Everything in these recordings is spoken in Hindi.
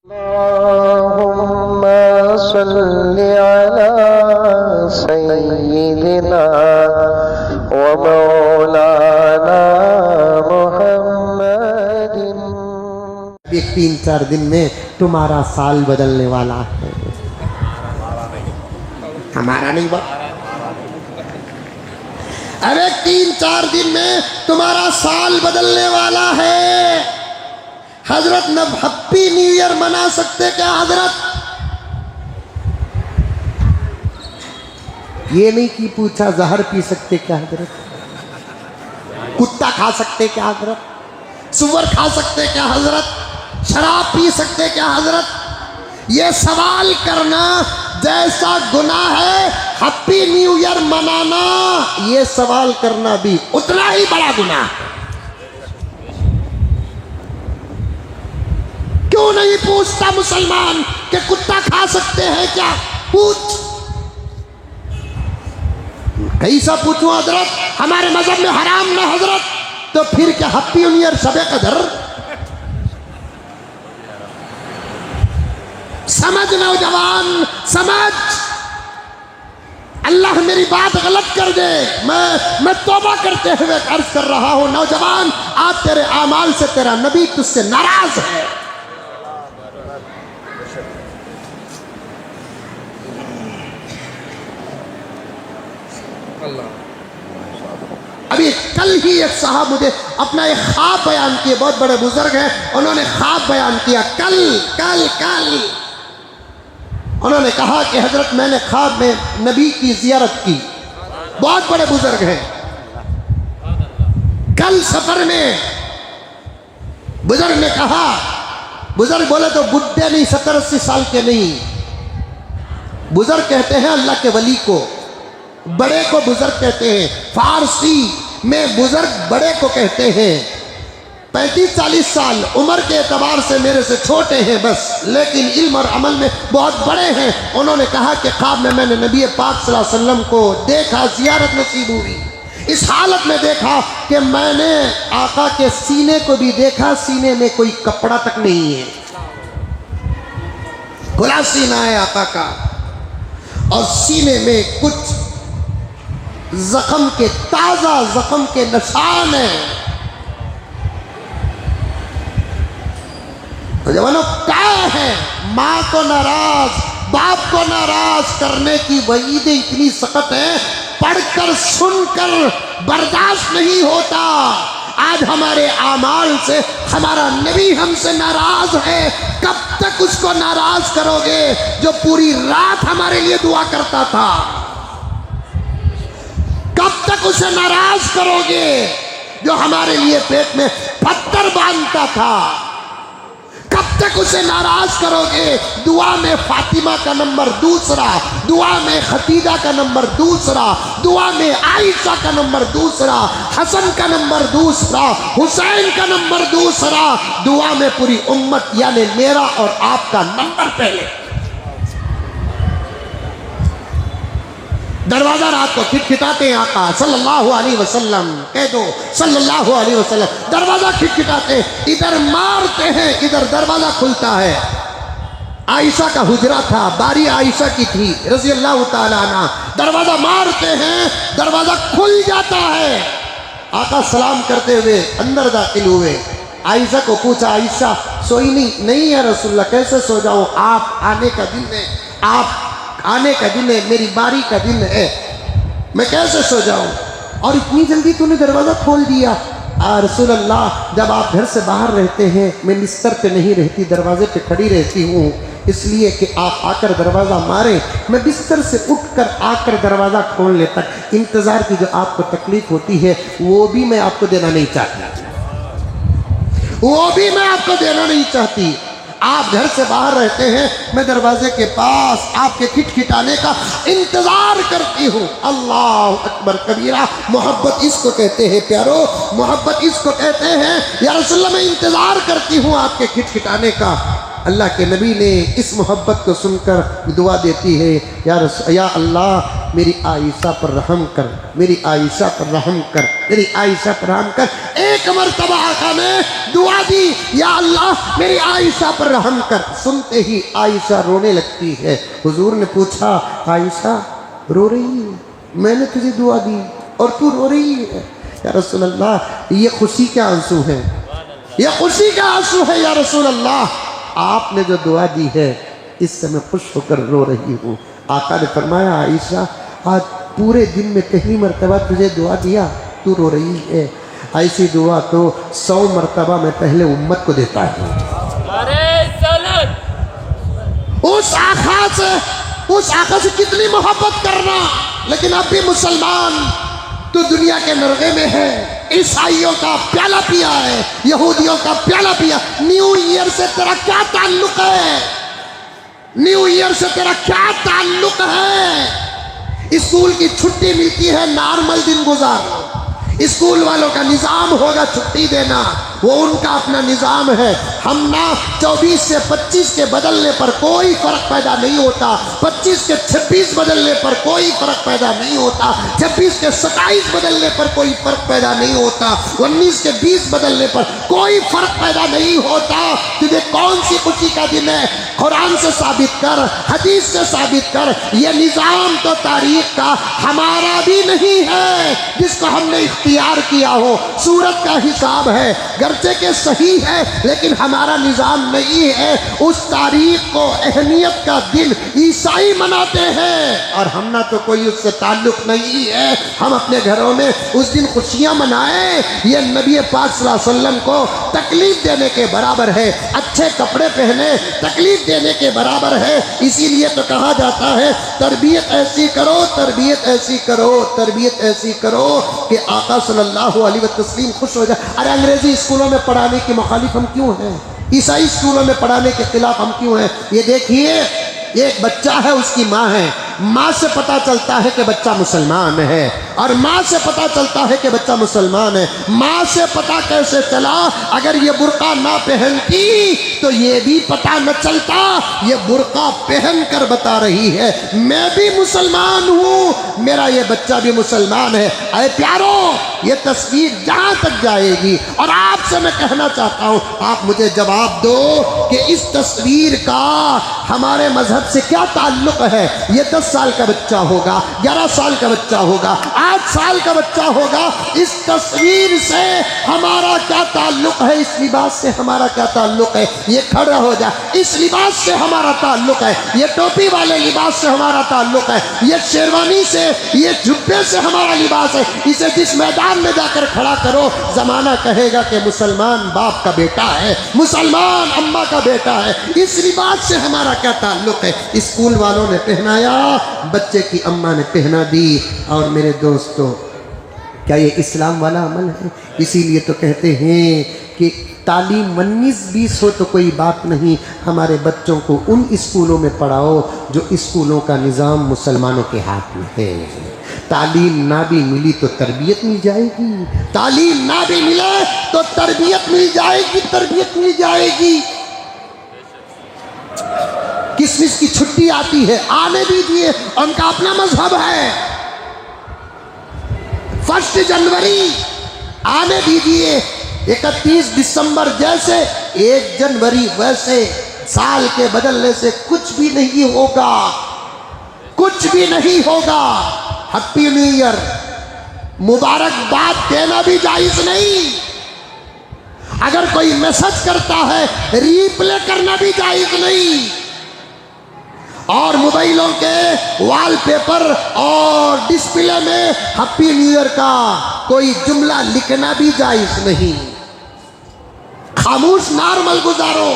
अल्लाहुम्मा सल्लि अला सय्यिदिना व मौलाना मुहम्मदिन। ये 3-4 दिन में तुम्हारा साल बदलने वाला है। हमारा नहीं बात। अरे 3-4 दिन में तुम्हारा साल बदलने वाला है। हजरत न हैप्पी न्यू ईयर मना सकते क्या हजरत? ये नहीं कि पूछा जहर पी सकते क्या हजरत? कुत्ता खा सकते क्या हजरत? सुअर खा सकते क्या हजरत? शराब पी सकते क्या हजरत? ये सवाल करना जैसा गुनाह है हैप्पी न्यू ईयर मनाना, ये सवाल करना भी उतना ही बड़ा गुनाह है। क्यों नहीं पूछता मुसलमान कि कुत्ता खा सकते हैं क्या? पूछ। कैसा पूछूं हजरत? हमारे मजहब में हराम ना हजरत, तो फिर क्या हैप्पी न्यू ईयर शबे कदर? समझ नौजवान, समझ। अल्लाह मेरी बात गलत कर दे, मैं तौबा करते हुए अर्ज कर रहा हूं नौजवान, आज तेरे आमाल से तेरा नबी तुझसे नाराज है। अभी कल ही एक साहब मुझे अपना एक ख्वाब बयान किए, बहुत बड़े बुजुर्ग हैं, उन्होंने ख्वाब बयान किया कल उन्होंने कहा कि हजरत मैंने ख्वाब में नबी की जियारत की। बहुत बड़े बुजुर्ग हैं। कल सफर में बुजुर्ग ने कहा, बुजुर्ग बोले तो बुढ़े नहीं, 70-80 साल के नहीं, बुजुर्ग कहते हैं अल्लाह के वली को, बड़े को बुजुर्ग कहते हैं। फारसी में बुजुर्ग बड़े को कहते हैं। 35-40 साल उम्र के एतबार से मेरे से छोटे हैं बस, लेकिन इल्म और अमल में बहुत बड़े हैं। उन्होंने कहा कि ख्वाब में मैंने नबी पाक सल्लल्लाहु अलैहि वसल्लम को देखा, जियारत नसीब हुई। इस हालत में देखा कि मैंने आका के सीने को भी देखा, सीने में कोई कपड़ा तक नहीं है, खुला सीना है आका का, और सीने में कुछ जख्म के, ताजा जख्म के निशान है। तो जवानों क्या है? माँ को नाराज, बाप को नाराज करने की वईदें इतनी सख्त है, पढ़कर सुनकर बर्दाश्त नहीं होता। आज हमारे आमाल से हमारा नबी हमसे नाराज है। कब तक उसको नाराज करोगे जो पूरी रात हमारे लिए दुआ करता था? कब तक उसे नाराज करोगे जो हमारे लिए पेट में पत्थर बांधता था? कब तक उसे नाराज करोगे? दुआ में फातिमा का नंबर दूसरा, दुआ में खदीजा का नंबर दूसरा, दुआ में आयशा का नंबर दूसरा, हसन का नंबर दूसरा, हुसैन का नंबर दूसरा, दुआ में पूरी उम्मत यानी मेरा और आपका नंबर पहले। दरवाजा रात को खिटखिटाते हैं आका सल्लल्लाहु अलैहि वसल्लम, कह दो सल्लल्लाहु अलैहि वसल्लम। दरवाजा खिटखिटाते, इधर मारते हैं, इधर दरवाजा खुलता है। आयशा का हुजरा था, बारी आयशा की थी रज़ी अल्लाह ताला अन्हा। दरवाजा मारते हैं, दरवाजा खुल जाता है। आका सलाम करते हुए अंदर दाखिल हुए। आयशा को पूछा, आयशा सोई नहीं है रसूलल्लाह, कैसे सो जाऊं? आप आने का दिन है, आप आने का दिन है, मेरी बारी का दिन है, मैं कैसे सो जाऊं? और इतनी जल्दी तूने दरवाजा खोल दिया? रसूल अल्लाह, जब आप घर से बाहर रहते हैं मैं बिस्तर पे नहीं रहती, दरवाजे पे खड़ी रहती हूँ, इसलिए कि आप आकर दरवाज़ा मारें, मैं बिस्तर से उठकर आकर दरवाज़ा खोल लेता। इंतज़ार की जो आपको तकलीफ़ होती है वो भी मैं आपको देना नहीं चाहती, वो भी मैं आपको देना नहीं चाहती। आप घर से बाहर रहते हैं, मैं दरवाजे के पास आपके खिटखिटाने का इंतजार करती हूँ। अल्लाह अकबर कबीरा। मोहब्बत इसको कहते हैं प्यारो, मोहब्बत इसको कहते हैं। या रसूलल्लाह मैं इंतजार करती हूँ आपके खिटखिटाने का। अल्लाह के नबी ने इस मोहब्बत को सुनकर दुआ देती है, या अल्लाह मेरी आयशा पर रहम कर, मेरी आयशा पर रहम कर, मेरी आयशा पर रहम कर। एक मरतबा आका ने दुआ दी, या अल्लाह मेरी आयशा पर रहम कर। सुनते ही आयशा रोने लगती है। हुजूर ने पूछा, आयशा रो रही है? मैंने तुझे दुआ दी और तू रो रही है? या रसूल अल्लाह, ये खुशी के आंसू हैं, ये खुशी का आंसू है या रसूल अल्लाह। आपने जो दुआ दी है इससे मैं खुश होकर रो रही हूँ। आका ने फरमाया, आयशा आज पूरे दिन में पहली मरतबा तुझे दुआ दिया, तू रो रही है। ऐसी दुआ तो 100 मरतबा मैं पहले उम्मत को देता हूँ। उस आका से कितनी मोहब्बत करना, लेकिन अब भी मुसलमान तो दुनिया के नरगे में है। ईसाइयों का प्याला पिया है, यहूदियों का प्याला पिया। न्यू ईयर से तेरा क्या ताल्लुक है? न्यू ईयर से तेरा क्या ताल्लुक है? स्कूल की छुट्टी मिलती है, नॉर्मल दिन गुजारो। स्कूल वालों का निज़ाम होगा छुट्टी देना, वो उनका अपना निज़ाम है। हम ना 24 से 25 के बदलने पर कोई फ़र्क पैदा नहीं होता, 25 के 26 बदलने पर कोई फ़र्क पैदा नहीं होता, 26 के 27 बदलने पर कोई फ़र्क पैदा नहीं होता, 19 के 20 बदलने पर कोई फ़र्क पैदा नहीं होता। तुझे कौन सी खुशी का दिन है? कुरान से साबित कर, हदीस से साबित कर। ये निज़ाम तो तारीख का हमारा भी नहीं है जिसको हमने इख्तियार किया हो। सूरत का हिसाब है, गर्चे के सही है, लेकिन हमारा निज़ाम नहीं है। उस तारीख को, अहमियत का दिन ईसाई मनाते हैं और हम ना तो कोई उससे ताल्लुक़ नहीं है। हम अपने घरों में उस दिन खुशियाँ मनाएं, ये नबी पाक सल्लल्लाहु अलैहि वसल्लम को तकलीफ़ देने के बराबर है। अच्छे कपड़े पहने तकलीफ़ देने के बराबर है। इसीलिए तो कहा जाता है, तरबियत ऐसी करो, तरबियत ऐसी करो, तरबियत ऐसी करो कि आका सल्लल्लाहु अलैहि वसल्लम खुश हो जाए। अरे अंग्रेजी स्कूलों में पढ़ाने के मुखालिफ हम क्यों हैं? ईसाई स्कूलों में पढ़ाने के खिलाफ हम क्यों हैं? ये देखिए, एक बच्चा है, उसकी माँ है, माँ से पता चलता है कि बच्चा मुसलमान है, और माँ से पता चलता है कि बच्चा मुसलमान है। माँ से पता कैसे चला? अगर ये बुर्का ना पहनती तो ये भी पता न चलता। ये बुर्का पहन कर बता रही है मैं भी मुसलमान हूँ, मेरा ये बच्चा भी मुसलमान है। अरे प्यारो, ये तस्वीर जहाँ तक जाएगी, और आपसे मैं कहना चाहता हूँ, आप मुझे जवाब दो कि इस तस्वीर का हमारे मजहब से क्या ताल्लुक़ है? ये 10 साल का बच्चा होगा, 11 साल का बच्चा होगा, 8 साल का बच्चा होगा, इस तस्वीर से हमारा क्या ताल्लुक़ है? इस लिबास से हमारा क्या ताल्लुक़ है? ये खड़ा हो जा, इस लिबास से हमारा ताल्लुक़ है, ये टोपी वाले लिबास से हमारा ताल्लुक़ है, ये शेरवानी से, ये जुब्बे से हमारा लिबास है। इसे जिस मैदान में जाकर खड़ा करो, ज़माना कहेगा कि मुसलमान बाप का बेटा है, मुसलमान अम्मा का बेटा है। इस लिबास से हमारा क्या ताल्लुक़ है? स्कूल वालों ने पहनाया, बच्चे की अम्मा ने पहना दी। और मेरे दोस्तों, क्या ये इस्लाम वाला अमल है? इसीलिए तो कहते हैं कि तालीम 19-20 हो तो कोई बात नहीं, हमारे बच्चों को उन स्कूलों में पढ़ाओ जो स्कूलों का निज़ाम मुसलमानों के हाथ में है। तालीम ना भी मिली तो तरबियत मिल जाएगी, तालीम ना भी मिले तो तरबियत मिल जाएगी, तरबियत मिल जाएगी। किसमिस की छुट्टी आती है, आने दीजिए, उनका अपना मजहब है। 1 जनवरी आने दीजिए, 31 दिसंबर जैसे 1 जनवरी वैसे, साल के बदलने से कुछ भी नहीं होगा, कुछ भी नहीं होगा। हैप्पी न्यू ईयर मुबारकबाद देना भी जायज़ नहीं। अगर कोई मैसेज करता है, रिप्ले करना भी जायज़ नहीं। और मोबाइलों के वॉलपेपर और डिस्प्ले में हैप्पी न्यू ईयर का कोई जुमला लिखना भी जायज़ नहीं। खामोश नॉर्मल गुजारो।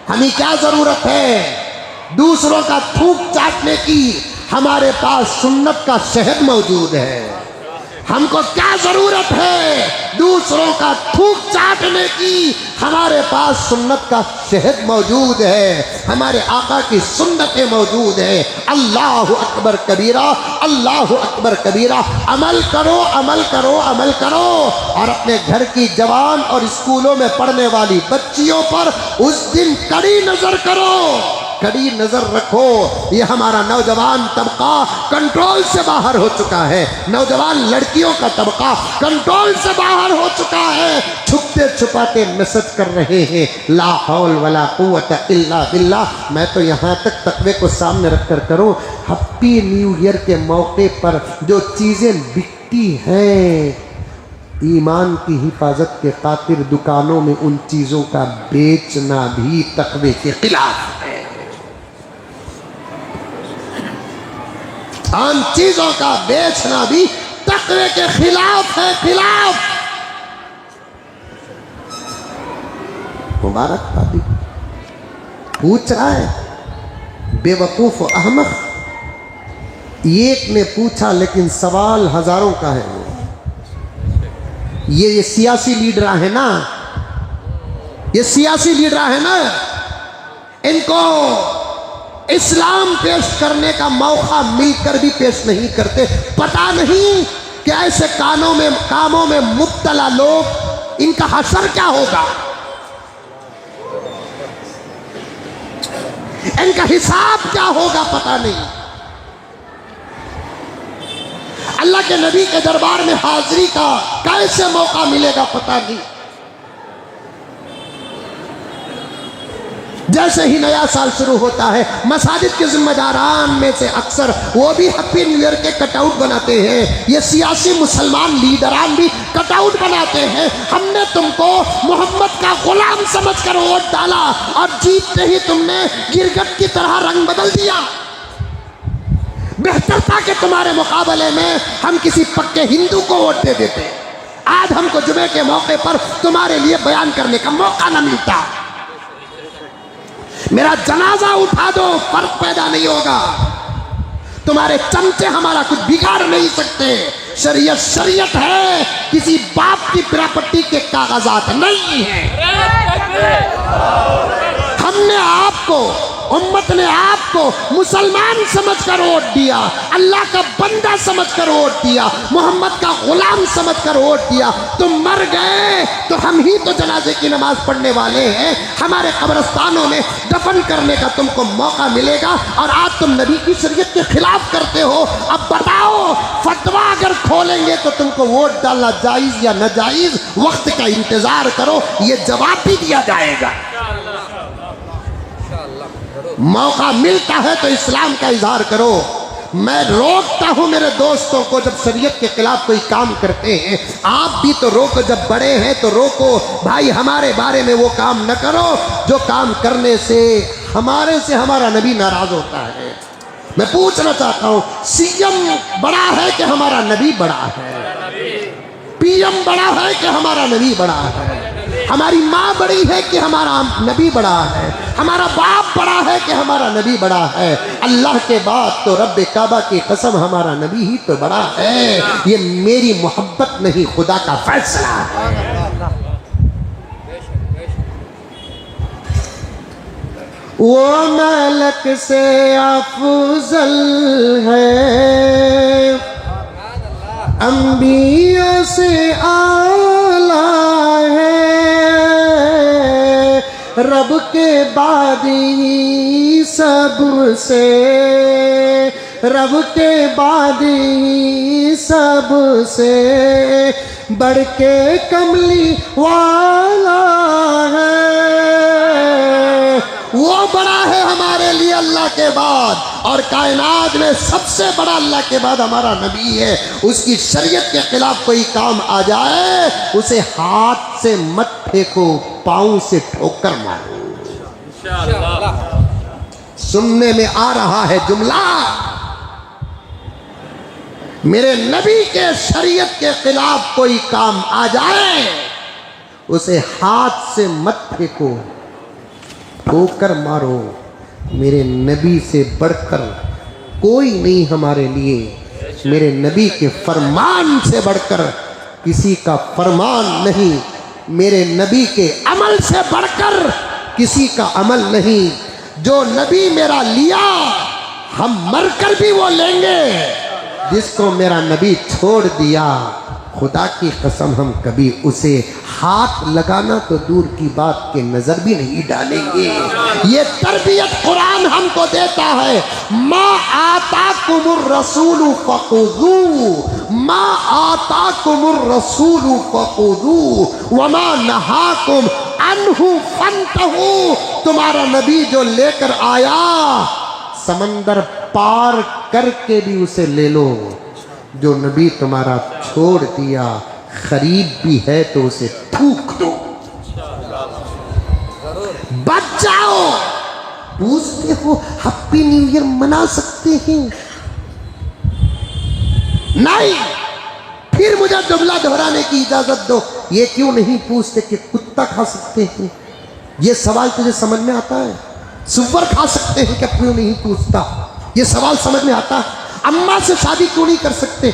हमें क्या ज़रूरत है दूसरों का थूक चाटने की? हमारे पास सुन्नत का शहद मौजूद है। हमको क्या ज़रूरत है दूसरों का थूक चाटने की? हमारे पास सुन्नत का शहद मौजूद है, हमारे आका की सुन्नतें मौजूद है। अल्लाहु अकबर कबीरा, अल्लाहु अकबर कबीरा। अमल करो, अमल करो, अमल करो। और अपने घर की जवान और स्कूलों में पढ़ने वाली बच्चियों पर उस दिन कड़ी नज़र करो। कड़ी नजर रखो। ये हमारा नौजवान तबका कंट्रोल से बाहर हो चुका है, नौजवान लड़कियों का तबका कंट्रोल से बाहर हो चुका है। छुपते छुपाते मैसेज कर रहे हैं ला हौल वला कुव्वत इल्ला बिल्लाह। मैं तो यहाँ तक तकवे को सामने रखकर करूँ, हैप्पी न्यू ईयर के मौके पर जो चीज़ें बिकती हैं ईमान की हिफाजत के खातिर दुकानों में उन चीज़ों का बेचना भी तकवे के खिलाफ है। उन चीज़ों का बेचना भी तकवे के खिलाफ है, खिलाफ। मुबारकबादी पूछ रहा है बेवकूफ अहमक। एक ने पूछा लेकिन सवाल हजारों का है। ये सियासी लीडर है ना, ये सियासी लीडर है ना, इनको इस्लाम पेश करने का मौका मिलकर भी पेश नहीं करते। पता नहीं कि ऐसे कामों में मुब्तला लोग इनका हशर क्या होगा, इनका हिसाब क्या होगा, पता नहीं। अल्लाह के नबी के दरबार में हाजिरी का कैसे मौका मिलेगा, पता नहीं। जैसे ही नया साल शुरू होता है, मसाजिद के जिम्मेदारान में से अक्सर वो भी हैप्पी न्यू ईयर के कटआउट बनाते हैं। ये सियासी मुसलमान लीडरान भी कटआउट बनाते हैं। हमने तुमको मोहम्मद का गुलाम समझकर वोट डाला और जीतते ही तुमने गिरगिट की तरह रंग बदल दिया। बेहतर था कि तुम्हारे मुकाबले में हम किसी पक्के हिंदू को वोट दे देते। आज हमको जुमे के मौके पर तुम्हारे लिए बयान करने का मौका न मिलता। मेरा जनाजा उठा दो, फर्क पैदा नहीं होगा। तुम्हारे चमचे हमारा कुछ बिगाड़ नहीं सकते। शरीयत शरीयत है, किसी बाप की प्रॉपर्टी के कागजात नहीं है। हमने आपको, उम्मत ने आपको मुसलमान समझकर वोट दिया, अल्लाह का बंदा समझकर वोट दिया, मोहम्मद का गुलाम समझकर वोट दिया। तुम मर गए तो हम ही तो जनाजे की नमाज पढ़ने वाले हैं, हमारे कब्रिस्तानों में दफन करने का तुमको मौका मिलेगा और आज तुम नबी की शरीयत के खिलाफ करते हो। अब बताओ, फतवा अगर खोलेंगे तो तुमको वोट डालना जायज़ या नाजायज़, वक्त का इंतजार करो, ये जवाब भी दिया जाएगा। मौका मिलता है तो इस्लाम का इजहार करो। मैं रोकता हूं मेरे दोस्तों को जब शरीयत के खिलाफ कोई काम करते हैं। आप भी तो रोको, जब बड़े हैं तो रोको भाई, हमारे बारे में वो काम न करो जो काम करने से हमारा नबी नाराज होता है। मैं पूछना चाहता हूं, सीएम बड़ा है कि हमारा नबी बड़ा है? पीएम बड़ा है कि हमारा नबी बड़ा है? हमारी माँ बड़ी है कि हमारा नबी बड़ा है? हमारा बाप बड़ा है कि हमारा नबी बड़ा है? अल्लाह के बाद तो रब्बे काबा की कसम हमारा नबी ही तो बड़ा है। ये मेरी मोहब्बत नहीं, खुदा का फैसला है। वो मलक से अफजल है, अंबिया से आला है, रब के बाद ही सबसे, रब के बाद ही सबसे बढ़ के कमली वाला है। वो बड़ा है हमारे लिए अल्लाह के बाद, और कायनात में सबसे बड़ा अल्लाह के बाद हमारा नबी है। उसकी शरीयत के खिलाफ कोई काम आ जाए, उसे हाथ से मत फेंको, पांव से ठोकर मारो। सुनने में आ रहा है जुमला, मेरे नबी के शरीयत के खिलाफ कोई काम आ जाए, उसे हाथ से मत फेंको, ठोकर मारो। मेरे नबी से बढ़कर कोई नहीं हमारे लिए, मेरे नबी के फरमान से बढ़कर किसी का फरमान नहीं, मेरे नबी के अमल से बढ़कर किसी का अमल नहीं। जो नबी मेरा लिया हम मरकर भी वो लेंगे, जिसको मेरा नबी छोड़ दिया खुदा की कसम हम कभी उसे हाथ लगाना तो दूर की बात के नजर भी नहीं डालेंगे। ये तरबियत कुरान हमको देता है। मा आताकुमुर रसूलु फखुदू, मा आताकुमुर रसूलु फखुदू वमा नहाकुम अन्हु फंतहू। तुम्हारा नबी जो लेकर आया समंदर पार करके भी उसे ले लो, जो नबी तुम्हारा छोड़ दिया खरीब भी है तो उसे थूक दो, बच जाओ। पूछते हो हैप्पी न्यू ईयर मना सकते हैं? नहीं। फिर मुझे जुमला दोहराने की इजाजत दो। ये क्यों नहीं पूछते कि कुत्ता खा सकते हैं? ये सवाल तुझे समझ में आता है? सुअर खा सकते हैं क्या? क्यों नहीं पूछता? ये सवाल समझ में आता है? अम्मा से शादी क्यों नहीं कर सकते?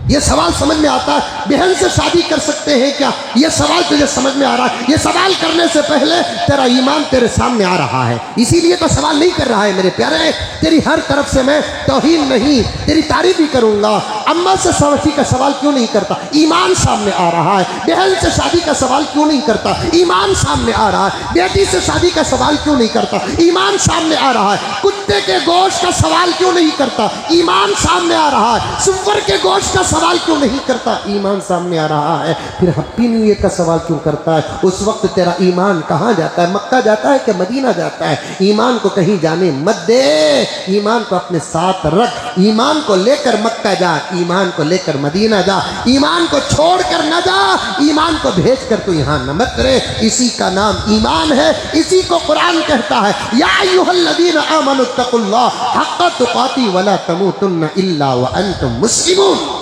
ये सवाल समझ में आता है? बहन से शादी कर सकते हैं क्या? ये सवाल तुझे समझ में आ रहा है? ये सवाल करने से पहले तेरा ईमान तेरे सामने आ रहा है, इसीलिए तो सवाल नहीं कर रहा है मेरे प्यारे। तेरी हर तरफ से मैं तौहीन नहीं, तेरी तारीफ ही करूंगा। अम्मा से शादी का सवाल क्यों नहीं करता? ईमान सामने आ रहा है। बहन से शादी का सवाल क्यों नहीं करता? ईमान सामने आ रहा है। बेटी से शादी का सवाल क्यों नहीं करता? ईमान सामने आ रहा है। कुत्ते के गोश्त का सवाल क्यों नहीं करता? ईमान सामने आ रहा है। सुअर के गोश्त का सवाल क्यों नहीं करता? ईमान सामने आ रहा है। फिर हैप्पी न्यू ईयर का सवाल क्यों करता है? उस वक्त तेरा ईमान कहाँ जाता है? मक्का जाता है कि मदीना जाता है? ईमान को कहीं जाने मत दे, ईमान को अपने साथ रख। ईमान को लेकर मक्का जा, ईमान को लेकर मदीना जा, ईमान को छोड़ कर न जा, ईमान को भेज कर तू यहाँ न मत रहे। इसी का नाम ईमान है, इसी को कुरान कहता है या अय्युहल्लज़ीना आमनुत्तकुल्लाह हक़्क़ तुक़ातिह वला तमूतुन्ना इल्ला व अंतुम मुस्लिमून।